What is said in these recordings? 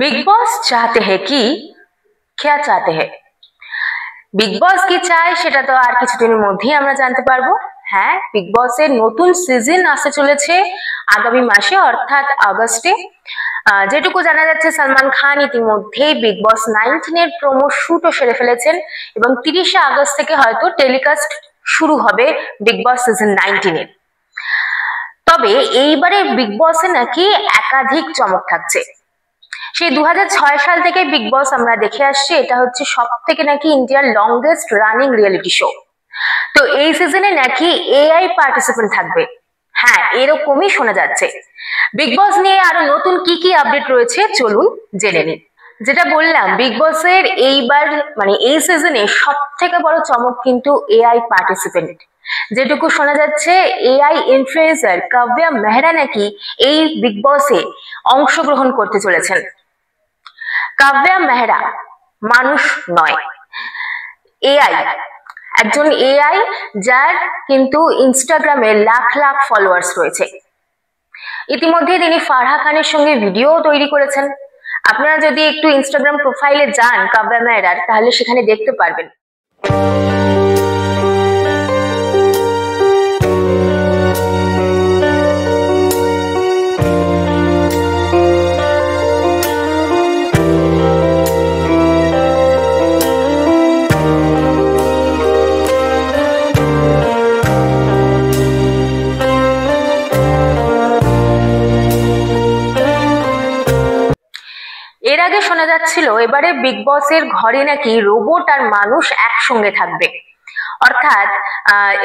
Big boss चाहते हैं कि क्या चाहते हैं বিগ বস কি চায় সেটা তো আর কিছুদিনের মধ্যেই আমরা জানতে পারবো। হ্যাঁ, বিগ বসের নতুন সিজন আসতে চলেছে আগামী মাসে অর্থাৎ আগস্টে। যেটুকু জানা যাচ্ছে সালমান খান ইতিমধ্যেই বিগ বস 19 এর প্রোমো শুটও সেরে ফেলেছেন এবং 30শে আগস্ট থেকে হয়তো টেলিকাস্ট শুরু হবে বিগ বস সিজন 19 এর। তবে এইবারে বিগ বসে নাকি একাধিক চমক থাকছে। সেই 2006 সাল থেকে বিগ বস আমরা দেখে আসছি, এটা হচ্ছে সব থেকে নাকি ইন্ডিয়ার লংগেস্ট রানিং রিয়েলিটি শো। তো এই সিজনে নাকি এআই পার্টিসিপেন্ট থাকবে। হ্যাঁ, এরকমই শোনা যাচ্ছে। বিগ বস নিয়ে আরো নতুন কি কি আপডেট রয়েছে চলুন জেনে নিন। যেটা বললাম, বিগ বসের এইবার মানে এই সিজনে সব থেকে বড় চমক কিন্তু এআই পার্টিসিপেন্ট। যেটুকু শোনা যাচ্ছে এআই ইনফ্লুয়েন্সার কাব্যা মেহরা নাকি এই বিগ বসে অংশগ্রহণ করতে চলেছেন। কাব্যা মেহরা মানুষ নয়, এআই, একজন এআই যার কিন্তু ইনস্টাগ্রামে লাখ লাখ ফলোয়ার্স রয়েছে। ইতিমধ্যে তিনি ফারহা খানের সঙ্গে ভিডিও তৈরি করেছেন। আপনারা যদি একটু ইনস্টাগ্রাম প্রোফাইলে যান কাব্যা মেহরার, তাহলে সেখানে দেখতে পারবেন। এর আগে শোনা যাচ্ছিল এবারে বিগ বসের ঘরে নাকি রোবট আর মানুষ একসঙ্গে থাকবে, অর্থাৎ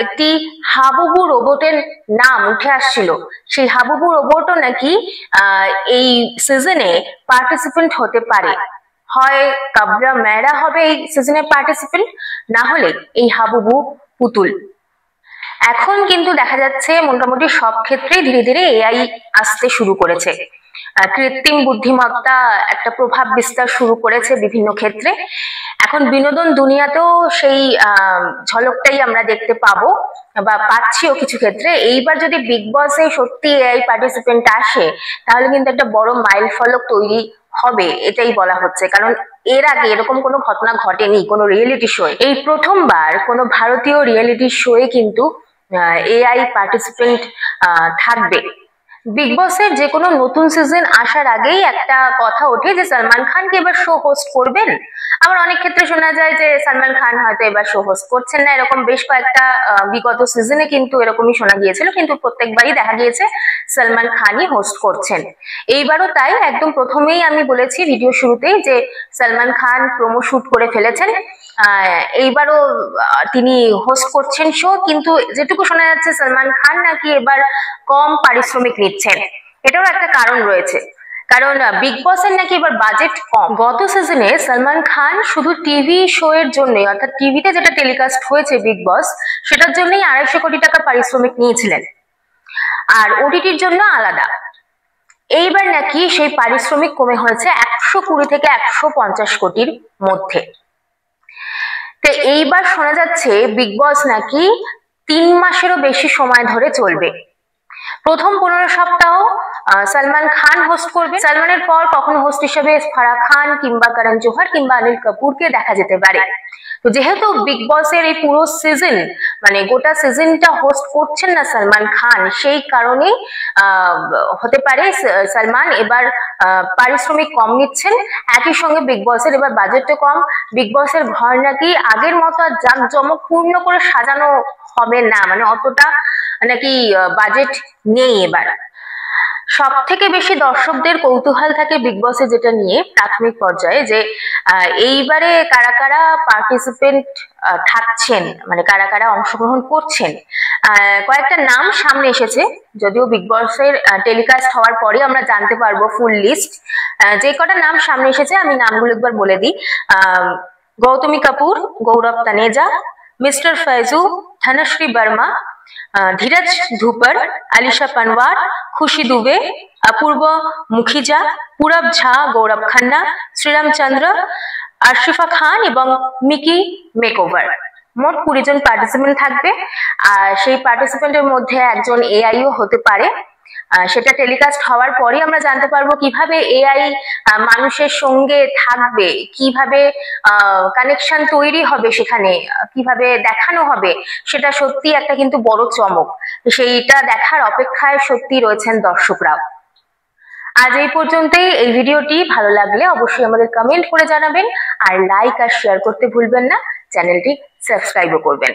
একটি হাবুবু রোবটের নাম উঠে আসছিল। সেই হাবুবু রোবটও নাকি এই সিজনে পার্টিসিপেন্ট হতে পারে। হয় কাব্যা মেহরা হবে এই সিজনে পার্টিসিপেন্ট, না হলে এই হাবুবু পুতুল। এখন কিন্তু দেখা যাচ্ছে মোটামুটি সব ক্ষেত্রেই ধীরে ধীরে এআই আসতে শুরু করেছে। কৃত্রিম বুদ্ধিমত্তা একটা প্রভাব বিস্তার শুরু করেছে বিভিন্ন ক্ষেত্রে। এখন বিনোদন দুনিয়াতেও সেই ঝলকটাই আমরা দেখতে পাবো বা পাচ্ছিও কিছু ক্ষেত্রে। এইবার যদি বিগ বসে সত্যি এআই পার্টিসিপেন্ট আসে, তাহলে কিন্তু একটা বড় মাইল ফলক তৈরি হবে, এটাই বলা হচ্ছে। কারণ এর আগে এরকম কোনো ঘটনা ঘটেনি কোনো রিয়েলিটি শোয়ে। এই প্রথমবার কোনো ভারতীয় রিয়েলিটি শোয়ে কিন্তু এআই পার্টিসিপেন্ট থাকবে। বিগ বসের যে কোনো নতুন সিজন আসার আগেই একটা কথা ওঠে যে সালমান খানকে এবার শো হোস্ট করবেন। আবার অনেক ক্ষেত্রে শোনা যায় যে সালমান খান হয়তো এবার শো হোস্ট করছেন না। এরকম বেশ কয়েকটা বিগত সিজনে কিন্তু এরকমই শোনা গিয়েছিল, কিন্তু প্রত্যেকবারই দেখা গিয়েছে সালমান খানই হোস্ট করছেন। এইবারও তাই। একদম প্রথমেই আমি বলেছি ভিডিও শুরুতেই যে সালমান খান প্রোমো শুট করে ফেলেছেন, এইবারও তিনি হোস্ট করছেন শো। কিন্তু যেটুকু শোনা যাচ্ছে সালমান খান নাকি এবার কম পারিশ্রমিক নিচ্ছেন। এটারও একটা কারণ রয়েছে, কারণ বিগ বসের নাকি এবার বাজেট কম। গত সিজনে সালমান খান শুধু টিভি শো এর জন্য, অর্থাৎ টিভিতে যেটা টেলিকাস্ট হয়েছে বিগ বস, সেটার জন্যই 250 কোটি টাকা পারিশ্রমিক নিয়েছিলেন, আর ওটিটির জন্য আলাদা। এইবার নাকি সেই পারিশ্রমিক কমে হয়েছে 120 থেকে 150 কোটির মধ্যে। তো এইবার শোনা যাচ্ছে বিগ বস নাকি 3 মাসেরও বেশি সময় ধরে চলবে। প্রথম 15 সপ্তাহ সালমান খান হোস্ট করবে। সালমানের পর কখনো হোস্ট হিসেবে ফারহা খান কিংবা করণ জোহর কিংবা অনিল কাপুরকে দেখা যেতে পারে। তো যেহেতু বিগ বসের এই পুরো সিজন মানে গোটা সিজনটা হোস্ট করছেন না সালমান খান, সেই কারণেই হতে পারে সালমান এবার পারিশ্রমিক কম নিচ্ছেন। একই সঙ্গে বিগ বসের এবার বাজেটও কম। বিগ বসের ঘর নাকি আগের মতো জাঁকজমকপূর্ণ করে সাজানো হবে না, মানে অতটা নাকি বাজেট নেই এবার। সব থেকে বেশি দর্শকদের কৌতূহল থাকে বিগ বসে যেটা নিয়ে প্রাথমিক পর্যায়ে, যে এইবারে কারা কারা পার্টিসিপেন্ট থাকছেন, মানে কারা কারা অংশগ্রহণ করছেন। কয়েকটা নাম সামনে এসেছে, যদিও বিগ বসের টেলিকাস্ট হওয়ার পরে আমরা জানতে পারবো ফুল লিস্ট। যে কটা নাম সামনে এসেছে আমি নামগুলো একবার বলে দিই। গৌতমী কাপুর, গৌরব তানেজা, মিস্টার ফৈজু, ধনশ্রী বর্মা, ধীরজ ধুপার, আলিশা পানওয়ার, খুশি দুবে, অপূর্ব মুখিজা, পূরব ঝা, গৌরব খান্না, শ্রীরাম চন্দ্র, আরশিফা খান এবং মিকি মেকওভার। মোট 20 জন পার্টিসিপেন্ট থাকবে। আর সেই পার্টিসিপেন্টের মধ্যে একজন এআইও হতে পারে। সেটা টেলিকাস্ট হওয়ার পরই আমরা জানতে পারবো কিভাবে এআই মানুষের সঙ্গে থাকবে, কিভাবে কানেকশন তৈরি হবে, সেখানে কিভাবে দেখানো হবে, সেটা সত্যি একটা কিন্তু বড় চমক। সেইটা দেখার অপেক্ষায় সত্যি রয়েছেন দর্শকরাও। আজ এই পর্যন্তই। এই ভিডিওটি ভালো লাগলে অবশ্যই আমাদের কমেন্ট করে জানাবেন, আর লাইক আর শেয়ার করতে ভুলবেন না, চ্যানেলটি সাবস্ক্রাইবও করবেন।